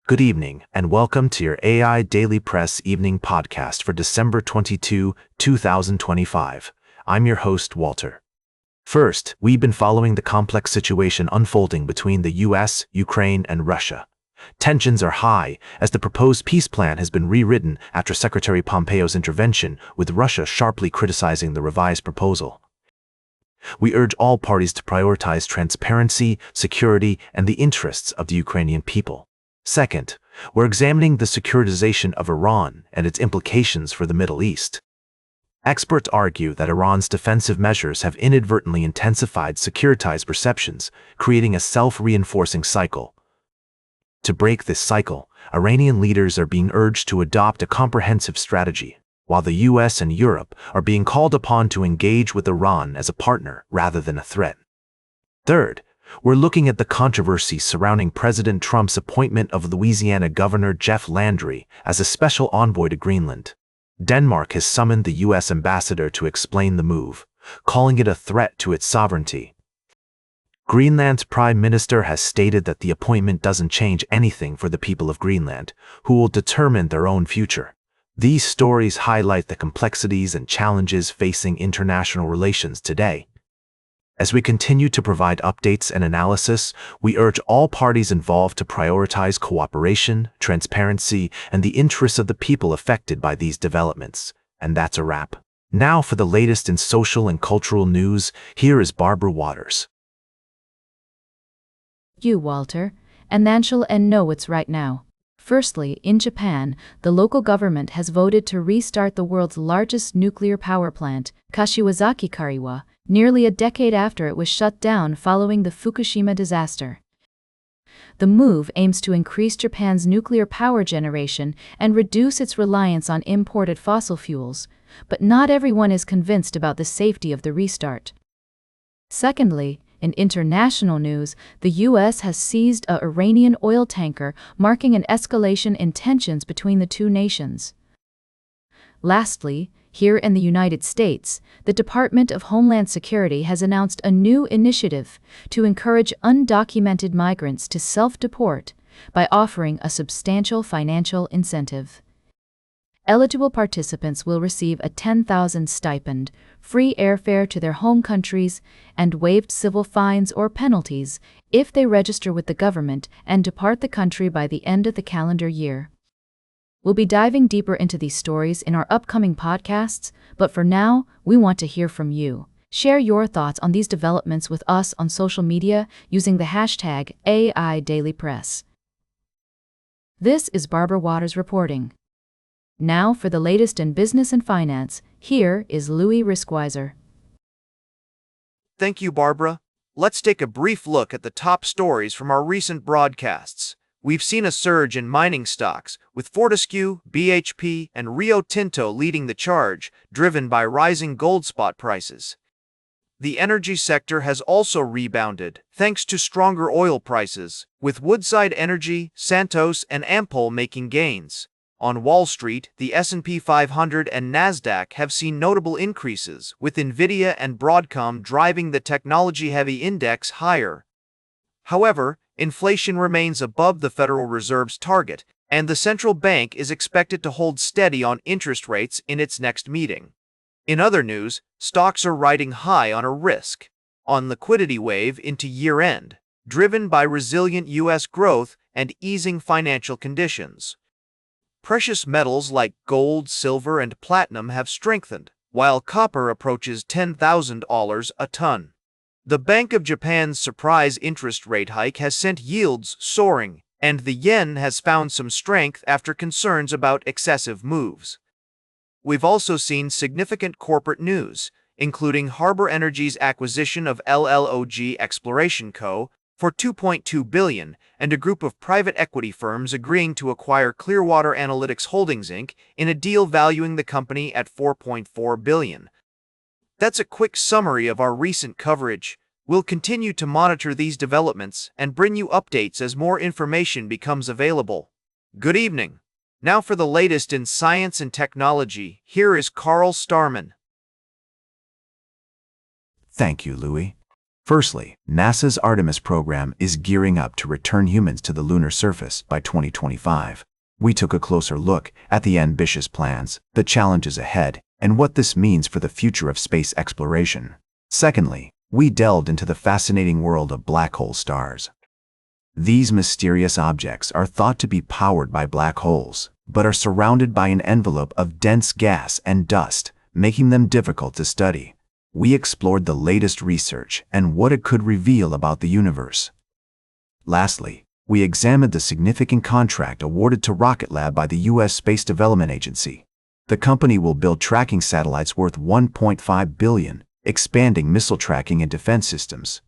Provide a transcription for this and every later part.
Good evening, and welcome to your AI Daily Press evening podcast for December 22, 2025. I'm your host, Walter. First, we've been following the complex situation unfolding between the US, Ukraine, and Russia. Tensions are high as the proposed peace plan has been rewritten after Secretary Pompeo's intervention, with Russia sharply criticizing the revised proposal. We urge all parties to prioritize transparency, security, and the interests of the Ukrainian people. Second, we're examining the securitization of Iran and its implications for the Middle East. Experts argue that Iran's defensive measures have inadvertently intensified securitized perceptions, creating a self-reinforcing cycle. To break this cycle, Iranian leaders are being urged to adopt a comprehensive strategy, while the US and Europe are being called upon to engage with Iran as a partner rather than a threat. Third, we're looking at the controversy surrounding President Trump's appointment of Louisiana Governor Jeff Landry as a special envoy to Greenland. Denmark has summoned the U.S. ambassador to explain the move, calling it a threat to its sovereignty. Greenland's prime minister has stated that the appointment doesn't change anything for the people of Greenland, who will determine their own future. These stories highlight the complexities and challenges facing international relations today. As we continue to provide updates and analysis, we urge all parties involved to prioritize cooperation, transparency, and the interests of the people affected by these developments. And that's a wrap. Now for the latest in social and cultural news, here is Barbara Waters. You, Walter, and Nanshul and know what's right now. Firstly, in Japan, the local government has voted to restart the world's largest nuclear power plant, Kashiwazaki-Kariwa, nearly a decade after it was shut down following the Fukushima disaster. The move aims to increase Japan's nuclear power generation and reduce its reliance on imported fossil fuels, but not everyone is convinced about the safety of the restart. Secondly, in international news, the U.S. has seized an Iranian oil tanker, marking an escalation in tensions between the two nations. Lastly, here in the United States, the Department of Homeland Security has announced a new initiative to encourage undocumented migrants to self-deport by offering a substantial financial incentive. Eligible participants will receive a $10,000 stipend, free airfare to their home countries, and waived civil fines or penalties if they register with the government and depart the country by the end of the calendar year. We'll be diving deeper into these stories in our upcoming podcasts, but for now, we want to hear from you. Share your thoughts on these developments with us on social media using the hashtag AIDailyPress. This is Barbara Waters reporting. Now for the latest in business and finance, here is Louis Riskweiser. Thank you, Barbara. Let's take a brief look at the top stories from our recent broadcasts. We've seen a surge in mining stocks, with Fortescue, BHP, and Rio Tinto leading the charge, driven by rising gold spot prices. The energy sector has also rebounded, thanks to stronger oil prices, with Woodside Energy, Santos, and Ampol making gains. On Wall Street, the S&P 500 and Nasdaq have seen notable increases, with Nvidia and Broadcom driving the technology-heavy index higher. However, inflation remains above the Federal Reserve's target, and the central bank is expected to hold steady on interest rates in its next meeting. In other news, stocks are riding high on a risk-on liquidity wave into year-end, driven by resilient U.S. growth and easing financial conditions. Precious metals like gold, silver, and platinum have strengthened, while copper approaches $10,000 a ton. The Bank of Japan's surprise interest rate hike has sent yields soaring, and the yen has found some strength after concerns about excessive moves. We've also seen significant corporate news, including Harbor Energy's acquisition of LLOG Exploration Co. for $2.2 billion, and a group of private equity firms agreeing to acquire Clearwater Analytics Holdings Inc. in a deal valuing the company at $4.4 billion. That's a quick summary of our recent coverage. We'll continue to monitor these developments and bring you updates as more information becomes available. Good evening. Now for the latest in science and technology, here is Carl Starman. Thank you, Louis. Firstly, NASA's Artemis program is gearing up to return humans to the lunar surface by 2025. We took a closer look at the ambitious plans, the challenges ahead, and what this means for the future of space exploration. Secondly, we delved into the fascinating world of black hole stars. These mysterious objects are thought to be powered by black holes, but are surrounded by an envelope of dense gas and dust, making them difficult to study. We explored the latest research and what it could reveal about the universe. Lastly, we examined the significant contract awarded to Rocket Lab by the U.S. Space Development Agency. The company will build tracking satellites worth $1.5 billion, expanding missile tracking and defense systems.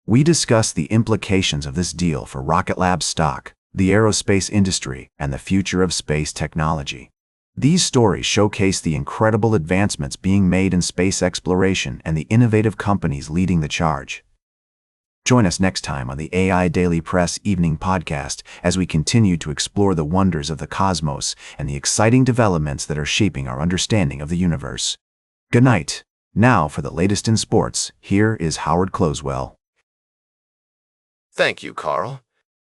We discussed the implications of this deal for Rocket Lab's stock, the aerospace industry, and the future of space technology. These stories showcase the incredible advancements being made in space exploration and the innovative companies leading the charge. Join us next time on the AI Daily Press Evening Podcast as we continue to explore the wonders of the cosmos and the exciting developments that are shaping our understanding of the universe. Good night. Now for the latest in sports, here is Howard Closewell. Thank you, Carl.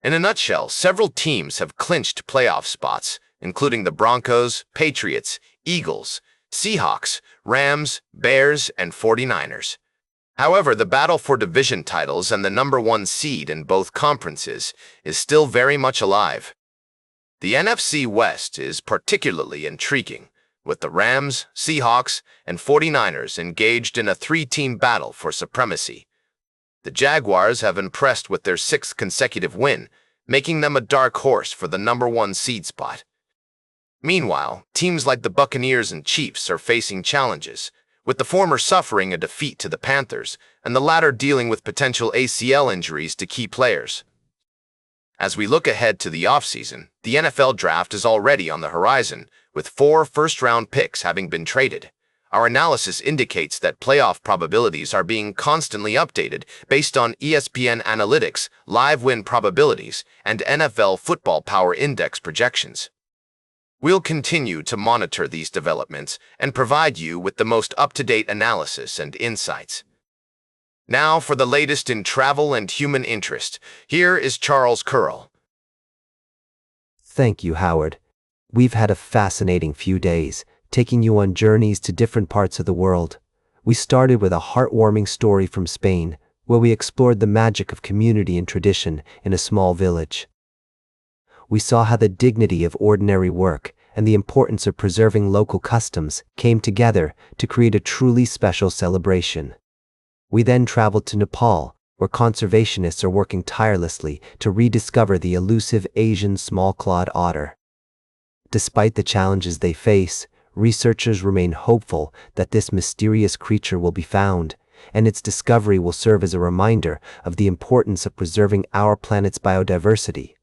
In a nutshell, several teams have clinched playoff spots, including the Broncos, Patriots, Eagles, Seahawks, Rams, Bears, and 49ers. However, the battle for division titles and the number one seed in both conferences is still very much alive. The NFC West is particularly intriguing, with the Rams, Seahawks, and 49ers engaged in a three-team battle for supremacy. The Jaguars have impressed with their sixth consecutive win, making them a dark horse for the number one seed spot. Meanwhile, teams like the Buccaneers and Chiefs are facing challenges, with the former suffering a defeat to the Panthers and the latter dealing with potential ACL injuries to key players. As we look ahead to the offseason, the NFL draft is already on the horizon, with 4 first-round picks having been traded. Our analysis indicates that playoff probabilities are being constantly updated based on ESPN analytics, live win probabilities, and NFL Football Power Index projections. We'll continue to monitor these developments and provide you with the most up-to-date analysis and insights. Now for the latest in travel and human interest, here is Charles Curl. Thank you, Howard. We've had a fascinating few days, taking you on journeys to different parts of the world. We started with a heartwarming story from Spain, where we explored the magic of community and tradition in a small village. We saw how the dignity of ordinary work and the importance of preserving local customs came together to create a truly special celebration. We then traveled to Nepal, where conservationists are working tirelessly to rediscover the elusive Asian small-clawed otter. Despite the challenges they face, researchers remain hopeful that this mysterious creature will be found, and its discovery will serve as a reminder of the importance of preserving our planet's biodiversity.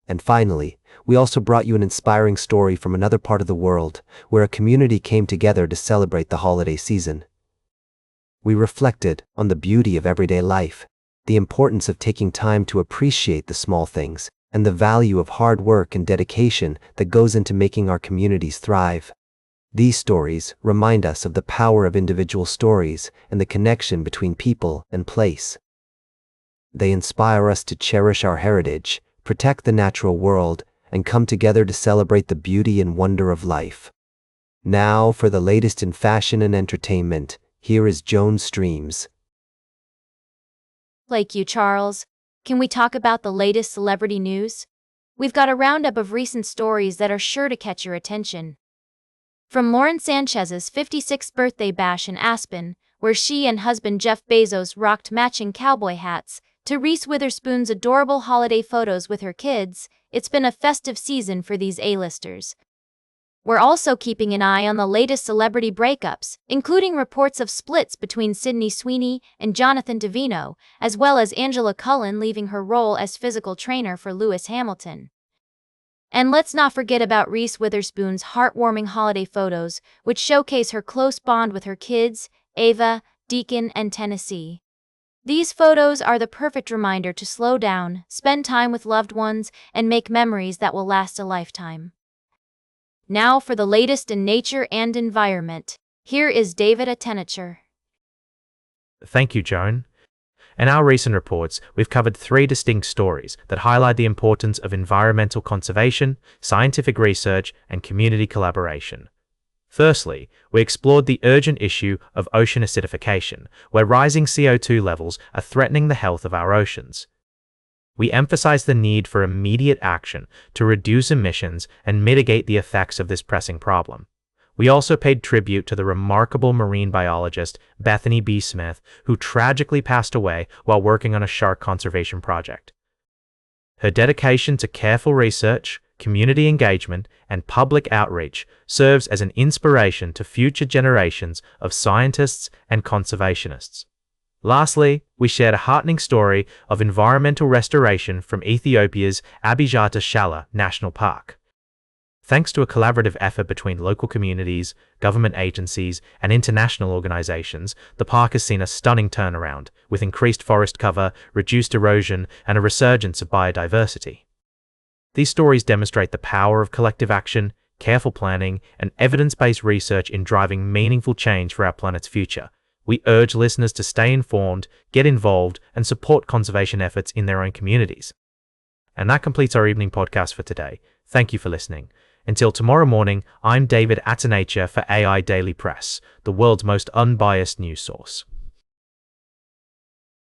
And finally, we also brought you an inspiring story from another part of the world, where a community came together to celebrate the holiday season. We reflected on the beauty of everyday life, the importance of taking time to appreciate the small things, and the value of hard work and dedication that goes into making our communities thrive. These stories remind us of the power of individual stories and the connection between people and place. They inspire us to cherish our heritage, protect the natural world, and come together to celebrate the beauty and wonder of life. Now for the latest in fashion and entertainment, here is Joan Streams. Like you, Charles. Can we talk about the latest celebrity news? We've got a roundup of recent stories that are sure to catch your attention. From Lauren Sanchez's 56th birthday bash in Aspen, where she and husband Jeff Bezos rocked matching cowboy hats, to Reese Witherspoon's adorable holiday photos with her kids, it's been a festive season for these A-listers. We're also keeping an eye on the latest celebrity breakups, including reports of splits between Sydney Sweeney and Jonathan Davino, as well as Angela Cullen leaving her role as physical trainer for Lewis Hamilton. And let's not forget about Reese Witherspoon's heartwarming holiday photos, which showcase her close bond with her kids, Ava, Deacon, and Tennessee. These photos are the perfect reminder to slow down, spend time with loved ones, and make memories that will last a lifetime. Now for the latest in nature and environment, here is David Attenacher. Thank you, Joan. In our recent reports, we've covered 3 distinct stories that highlight the importance of environmental conservation, scientific research, and community collaboration. Firstly, we explored the urgent issue of ocean acidification, where rising CO2 levels are threatening the health of our oceans. We emphasized the need for immediate action to reduce emissions and mitigate the effects of this pressing problem. We also paid tribute to the remarkable marine biologist Bethany B. Smith, who tragically passed away while working on a shark conservation project. Her dedication to careful research, community engagement, and public outreach serves as an inspiration to future generations of scientists and conservationists. Lastly, we shared a heartening story of environmental restoration from Ethiopia's Abijata Shala National Park. Thanks to a collaborative effort between local communities, government agencies, and international organizations, the park has seen a stunning turnaround, with increased forest cover, reduced erosion, and a resurgence of biodiversity. These stories demonstrate the power of collective action, careful planning, and evidence-based research in driving meaningful change for our planet's future. We urge listeners to stay informed, get involved, and support conservation efforts in their own communities. And that completes our evening podcast for today. Thank you for listening. Until tomorrow morning, I'm David Atanacher for AI Daily Press, the world's most unbiased news source.